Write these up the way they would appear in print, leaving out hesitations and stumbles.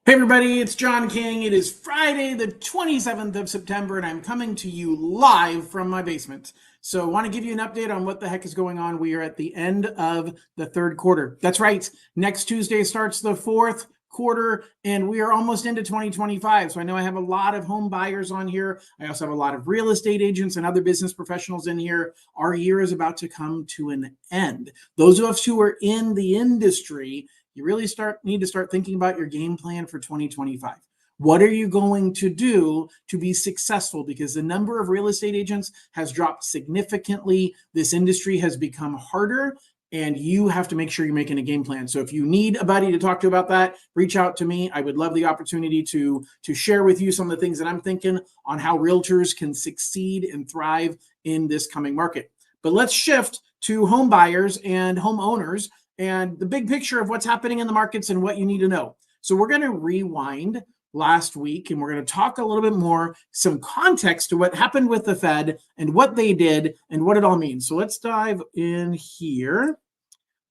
Hey everybody, it's John King. It is Friday, the 27th of September, and I'm coming to you live from my basement. So I want to give you an update on what the heck is going on. We are at the end of the third quarter. That's right. Next Tuesday starts the fourth quarter, and we are almost into 2025. So I know I have a lot of home buyers on here. I also have a lot of real estate agents and other business professionals in here. Our year is about to come to an end. Those of us who are in the industry, you really need to start thinking about your game plan for 2025. What are you going to do to be successful? Because the number of real estate agents has dropped significantly. This industry has become harder, and you have to make sure you're making a game plan. So if you need a buddy to talk to about that, reach out to me. I would love the opportunity to share with you some of the things that I'm thinking on how realtors can succeed and thrive in this coming market. But let's shift to home buyers and homeowners and the big picture of what's happening in the markets and what you need to know. So we're going to rewind last week, and we're going to talk a little bit more, some context to what happened with the Fed and what they did and what it all means. So let's dive in here.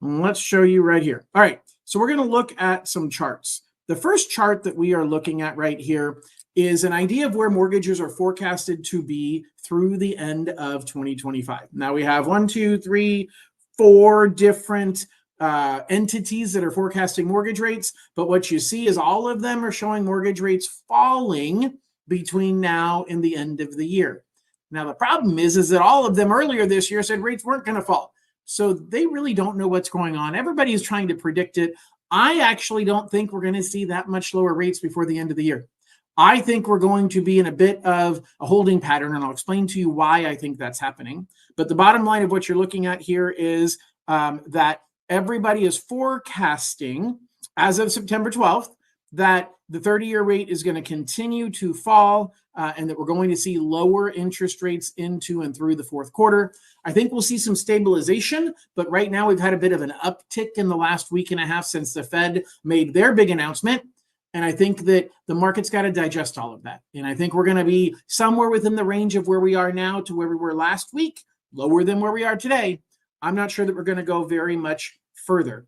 And let's show you right here. All right, so we're going to look at some charts. The first chart that we are looking at right here is an idea of where mortgages are forecasted to be through the end of 2025. Now we have 1, 2, 3, 4 different entities that are forecasting mortgage rates, but what you see is all of them are showing mortgage rates falling between now and the end of the year. Now the problem is that all of them earlier this year said rates weren't going to fall, so they really don't know what's going on. Everybody is trying to predict it. I actually don't think we're going to see that much lower rates before the end of the year. I think we're going to be in a bit of a holding pattern, and I'll explain to you why I think that's happening. But the bottom line of what you're looking at here is that everybody is forecasting as of September 12th that the 30-year rate is going to continue to fall and that we're going to see lower interest rates into and through the fourth quarter. I think we'll see some stabilization, but right now we've had a bit of an uptick in the last week and a half since the Fed made their big announcement. And I think that the market's got to digest all of that. And I think we're going to be somewhere within the range of where we are now to where we were last week, lower than where we are today. I'm not sure that we're going to go very much further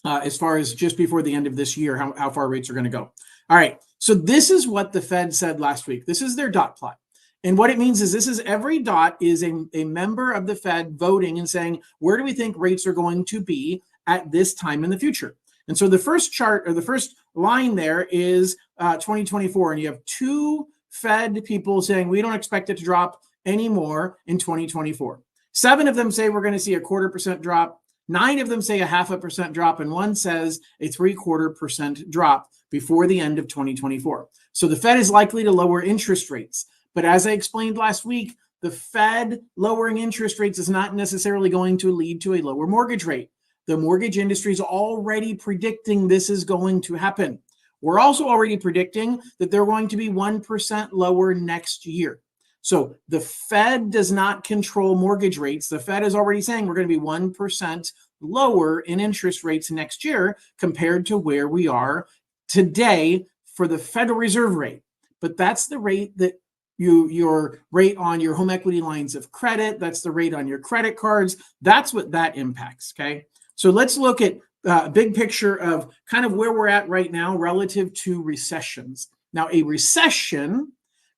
as far as just before the end of this year, how far rates are going to go. All right, so this is what the Fed said last week. This is their dot plot. And what it means is this is every dot is a member of the Fed voting and saying, where do we think rates are going to be at this time in the future? And so the first chart or the first line there is 2024. And you have two Fed people saying, we don't expect it to drop anymore in 2024. 7 of them say we're going to see a 0.25% drop. 9 of them say a 0.5% drop, and 1 says a 0.75% drop before the end of 2024. So the Fed is likely to lower interest rates. But as I explained last week, the Fed lowering interest rates is not necessarily going to lead to a lower mortgage rate. The mortgage industry is already predicting this is going to happen. We're also already predicting that they're going to be 1% lower next year. So the Fed does not control mortgage rates. The Fed is already saying we're going to be 1% lower in interest rates next year compared to where we are today for the Federal Reserve rate. But that's the rate that your rate on your home equity lines of credit, that's the rate on your credit cards. That's what that impacts, okay? So let's look at a big picture of kind of where we're at right now relative to recessions. Now, a recession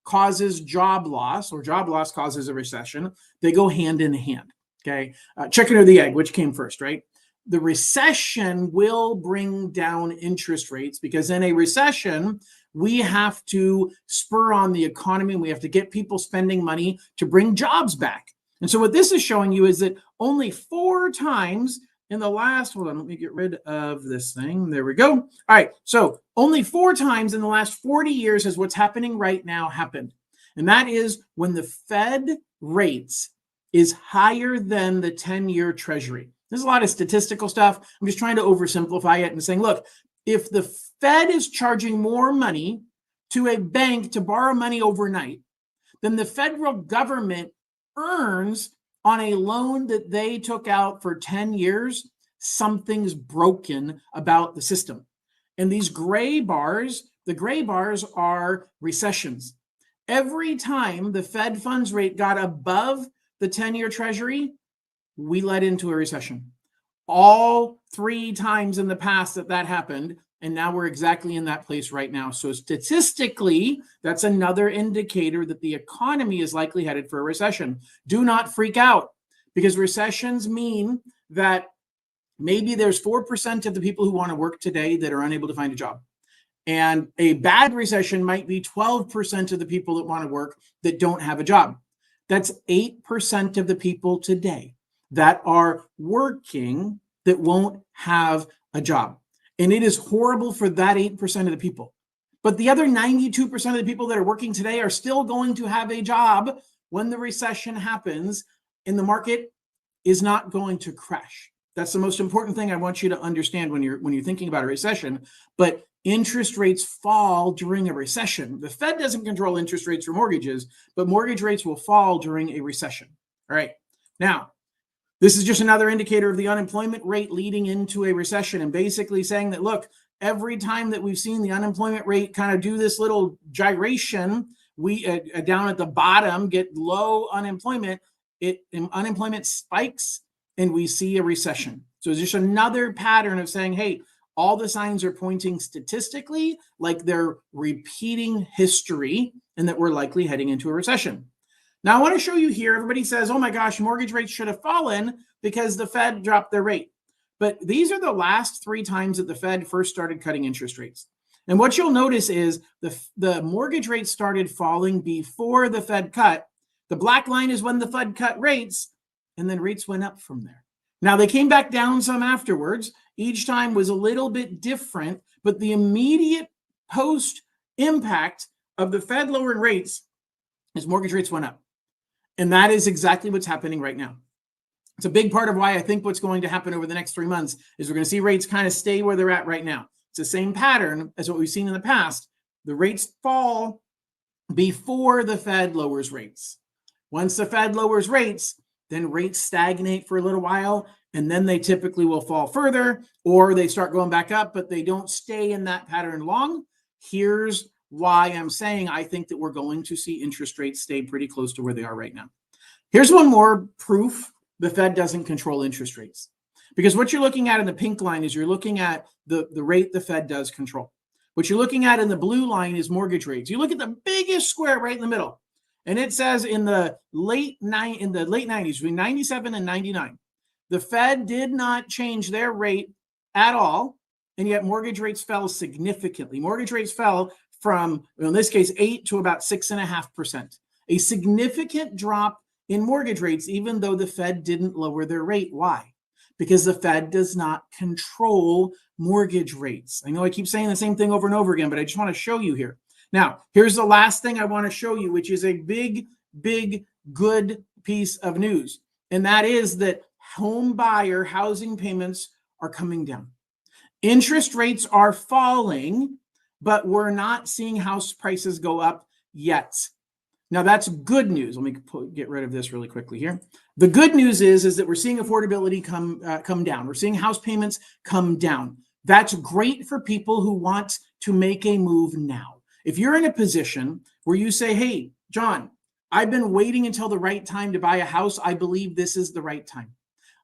causes job loss, or job loss causes a recession. They go hand in hand, okay? Chicken or the egg, which came first, right? The recession will bring down interest rates because in a recession, we have to spur on the economy. We have to get people spending money to bring jobs back. And so what this is showing you is that only 4 times in the last, hold on, let me get rid of this thing. There we go. All right, so only 4 times in the last 40 years has what's happening right now happened. And that is when the Fed rates is higher than the 10-year Treasury. There's a lot of statistical stuff. I'm just trying to oversimplify it and saying, look, if the Fed is charging more money to a bank to borrow money overnight than the federal government earns on a loan that they took out for 10 years, something's broken about the system. And these gray bars, the gray bars are recessions. Every time the Fed funds rate got above the 10-year Treasury, we led into a recession. All 3 times in the past that happened, And now we're exactly in that place right now. So statistically, that's another indicator that the economy is likely headed for a recession. Do not freak out, because recessions mean that maybe there's 4% of the people who want to work today that are unable to find a job. And a bad recession might be 12% of the people that want to work that don't have a job. That's 8% of the people today that are working that won't have a job. And it is horrible for that 8% of the people. But the other 92% of the people that are working today are still going to have a job when the recession happens, and the market is not going to crash. That's the most important thing I want you to understand when you're thinking about a recession. But interest rates fall during a recession. The Fed doesn't control interest rates for mortgages, but mortgage rates will fall during a recession. All right. Now, this is just another indicator of the unemployment rate leading into a recession, and basically saying that, look, every time that we've seen the unemployment rate kind of do this little gyration, we down at the bottom get low unemployment, unemployment spikes and we see a recession. So it's just another pattern of saying, hey, all the signs are pointing statistically like they're repeating history and that we're likely heading into a recession. Now, I want to show you here, everybody says, oh my gosh, mortgage rates should have fallen because the Fed dropped their rate. But these are the last 3 times that the Fed first started cutting interest rates. And what you'll notice is the mortgage rates started falling before the Fed cut. The black line is when the Fed cut rates, and then rates went up from there. Now, they came back down some afterwards. Each time was a little bit different, but the immediate post impact of the Fed lowering rates is mortgage rates went up. And that is exactly what's happening right now. It's a big part of why I think what's going to happen over the next 3 months is we're going to see rates kind of stay where they're at right now. It's the same pattern as what we've seen in the past. The rates fall before the Fed lowers rates. Once the Fed lowers rates, then rates stagnate for a little while, and then they typically will fall further, or they start going back up, but they don't stay in that pattern long. Here's why I'm saying I think that we're going to see interest rates stay pretty close to where they are right now. Here's one more proof the Fed doesn't control interest rates. Because what you're looking at in the pink line is you're looking at the rate the Fed does control. What you're looking at in the blue line is mortgage rates. You look at the biggest square right in the middle, and it says in the late 90s, between 97 and 99, the Fed did not change their rate at all, and yet mortgage rates fell significantly. Mortgage rates fell from, in this case, 8 to about 6.5%. A significant drop in mortgage rates, even though the Fed didn't lower their rate. Why? Because the Fed does not control mortgage rates. I know I keep saying the same thing over and over again, but I just want to show you here. Now, here's the last thing I want to show you, which is a big, big, good piece of news. And that is that home buyer housing payments are coming down. Interest rates are falling, but we're not seeing house prices go up yet. Now, that's good news. Let me get rid of this really quickly here. The good news is that we're seeing affordability come down. We're seeing house payments come down. That's great for people who want to make a move now. If you're in a position where you say, hey, John, I've been waiting until the right time to buy a house, I believe this is the right time.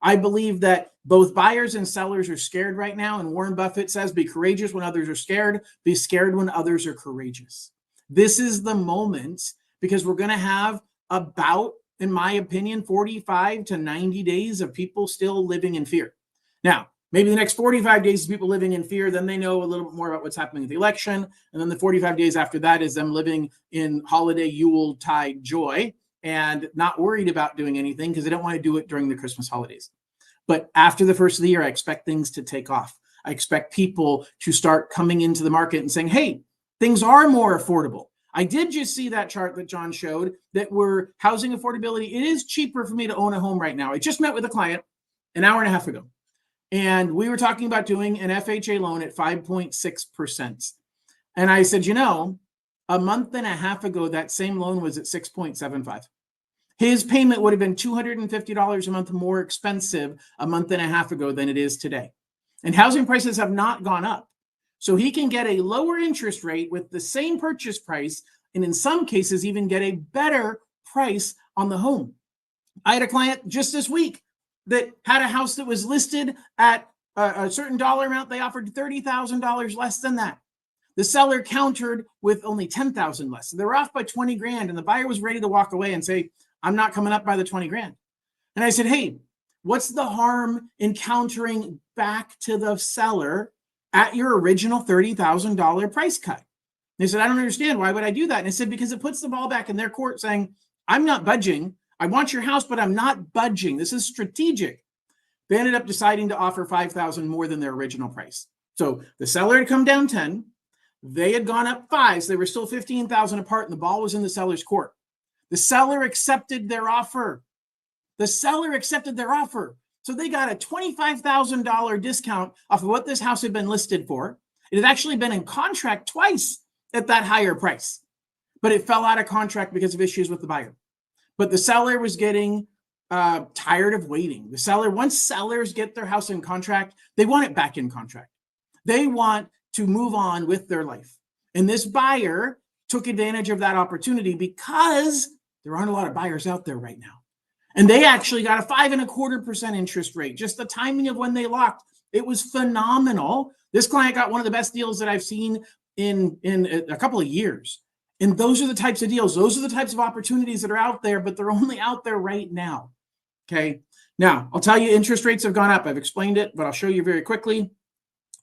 I believe that both buyers and sellers are scared right now. And Warren Buffett says, be courageous when others are scared. Be scared when others are courageous. This is the moment, because we're going to have about, in my opinion, 45 to 90 days of people still living in fear. Now, maybe the next 45 days is people living in fear. Then they know a little bit more about what's happening with the election. And then the 45 days after that is them living in holiday Yuletide joy and not worried about doing anything because they don't want to do it during the Christmas holidays. But after the first of the year, I expect things to take off. I expect people to start coming into the market and saying, hey, things are more affordable. I did just see that chart that John showed that we're housing affordability. It is cheaper for me to own a home right now. I just met with a client an hour and a half ago, and we were talking about doing an FHA loan at 5.6%. And I said, you know, a month and a half ago, that same loan was at 6.75. His payment would have been $250 a month more expensive a month and a half ago than it is today. And housing prices have not gone up. So he can get a lower interest rate with the same purchase price, and in some cases even get a better price on the home. I had a client just this week that had a house that was listed at a certain dollar amount, they offered $30,000 less than that. The seller countered with only 10,000 less. So they were off by 20 grand, and the buyer was ready to walk away and say, I'm not coming up by the 20 grand. And I said, hey, what's the harm in countering back to the seller at your original $30,000 price cut? They said, I don't understand. Why would I do that? And I said, because it puts the ball back in their court saying, I'm not budging. I want your house, but I'm not budging. This is strategic. They ended up deciding to offer $5,000 more than their original price. So the seller had come down 10. They had gone up 5. So they were still 15,000 apart, and the ball was in the seller's court. The seller accepted their offer. The seller accepted their offer. So they got a $25,000 discount off of what this house had been listed for. It had actually been in contract twice at that higher price, but it fell out of contract because of issues with the buyer. But the seller was getting tired of waiting. The seller, once sellers get their house in contract, they want it back in contract. They want to move on with their life. And this buyer took advantage of that opportunity because there aren't a lot of buyers out there right now. And they actually got a 5.25% interest rate. Just the timing of when they locked, it was phenomenal. This client got one of the best deals that I've seen in a couple of years. And those are the types of deals. Those are the types of opportunities that are out there, but they're only out there right now. Okay. Now, I'll tell you, interest rates have gone up. I've explained it, but I'll show you very quickly.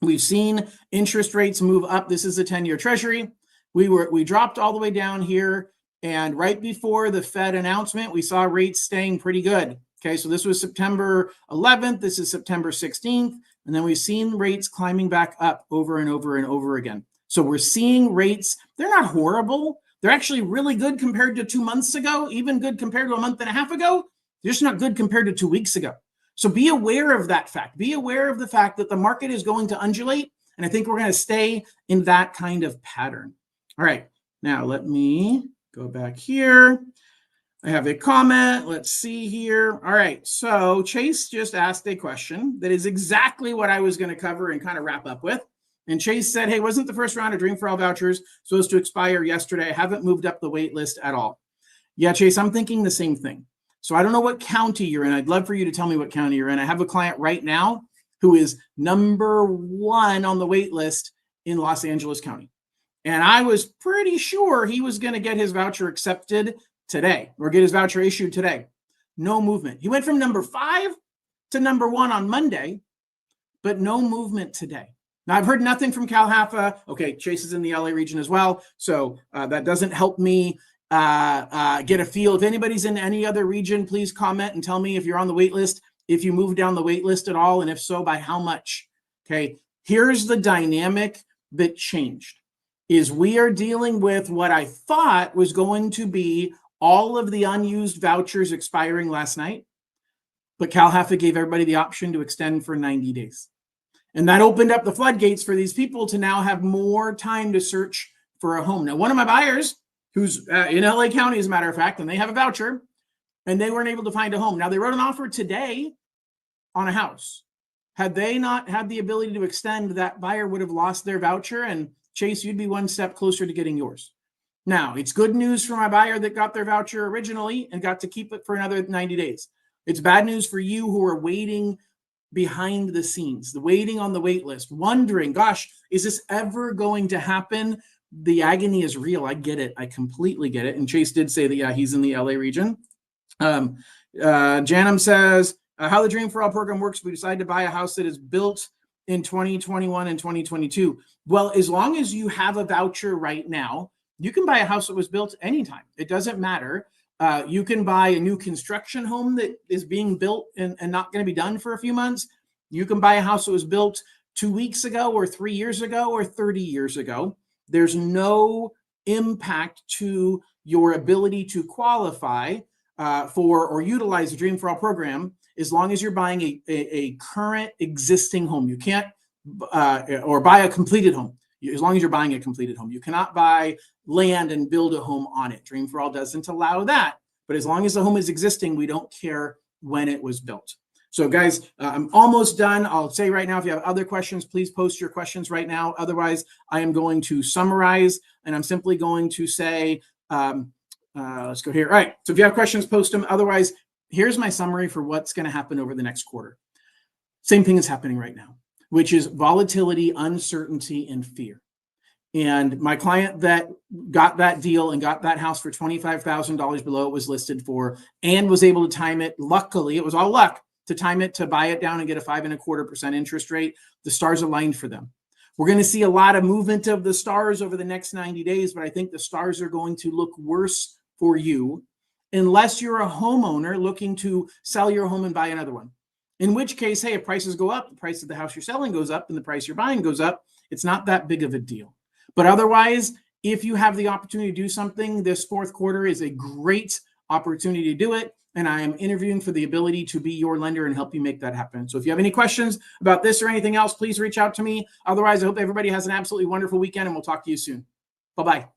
We've seen interest rates move up. This is the 10-year Treasury. We dropped all the way down here, and right before the Fed announcement, we saw rates staying pretty good. Okay, so this was September 11th. This is September 16th. And then we've seen rates climbing back up over and over and over again. So we're seeing rates, they're not horrible. They're actually really good compared to 2 months ago, even good compared to a month and a half ago. They're just not good compared to 2 weeks ago. So be aware of that fact. Be aware of the fact that the market is going to undulate. And I think we're going to stay in that kind of pattern. All right, now let me go back here. I have a comment. Let's see here. All right, so Chase just asked a question that is exactly what I was going to cover and kind of wrap up with. And Chase said, hey, wasn't the first round of Dream for All vouchers supposed to expire yesterday? I haven't moved up the wait list at all. Yeah, Chase, I'm thinking the same thing. So I don't know what county you're in. I'd love for you to tell me what county you're in. I have a client right now who is number 1 on the wait list in Los Angeles County. And I was pretty sure he was going to get his voucher accepted today or get his voucher issued today. No movement. He went from number 5 to number 1 on Monday, but no movement today. Now, I've heard nothing from Cal Haffa. Okay, Chase is in the LA region as well. So that doesn't help me get a feel. If anybody's in any other region, please comment and tell me if you're on the wait list, if you moved down the wait list at all, and if so, by how much. Okay, here's the dynamic that changed. Is we are dealing with what I thought was going to be all of the unused vouchers expiring last night, but Cal Haffa gave everybody the option to extend for 90 days. And that opened up the floodgates for these people to now have more time to search for a home. Now, one of my buyers, who's in LA County, as a matter of fact, and they have a voucher, and they weren't able to find a home. Now, they wrote an offer today on a house. Had they not had the ability to extend, that buyer would have lost their voucher, and Chase, you'd be one step closer to getting yours. Now, it's good news for my buyer that got their voucher originally and got to keep it for another 90 days. It's bad news for you who are waiting behind the scenes, the waiting on the wait list, wondering, gosh, is this ever going to happen? The agony is real. I get it. I completely get it. And Chase did say that, yeah, he's in the LA region. Janum says, how the Dream for All program works, we decided to buy a house that is built in 2021 and 2022. Well, as long as you have a voucher right now, you can buy a house that was built anytime. It doesn't matter. You can buy a new construction home that is being built and not going to be done for a few months. You can buy a house that was built 2 weeks ago or 3 years ago or 30 years ago. There's no impact to your ability to qualify for or utilize the Dream for All program as long as you're buying a current existing home. You can't or buy a completed home. As long as you're buying a completed home, you cannot buy land and build a home on it. Dream for All doesn't allow that. But as long as the home is existing, we don't care when it was built. So guys, I'm almost done. I'll say right now, if you have other questions, please post your questions right now. Otherwise, I am going to summarize, and I'm simply going to say, let's go here. All right. So if you have questions, post them. Otherwise, here's my summary for what's going to happen over the next quarter. Same thing is happening right now. which is volatility, uncertainty, and fear. And my client that got that deal and got that house for $25,000 below it was listed for, and was able to time it, luckily, it was all luck, to time it to buy it down and get a 5.25% interest rate. The stars aligned for them. We're going to see a lot of movement of the stars over the next 90 days, but I think the stars are going to look worse for you unless you're a homeowner looking to sell your home and buy another one. In which case, hey, if prices go up, the price of the house you're selling goes up and the price you're buying goes up. It's not that big of a deal. But otherwise, if you have the opportunity to do something, this fourth quarter is a great opportunity to do it. And I am interviewing for the ability to be your lender and help you make that happen. So if you have any questions about this or anything else, please reach out to me. Otherwise, I hope everybody has an absolutely wonderful weekend and we'll talk to you soon. Bye-bye.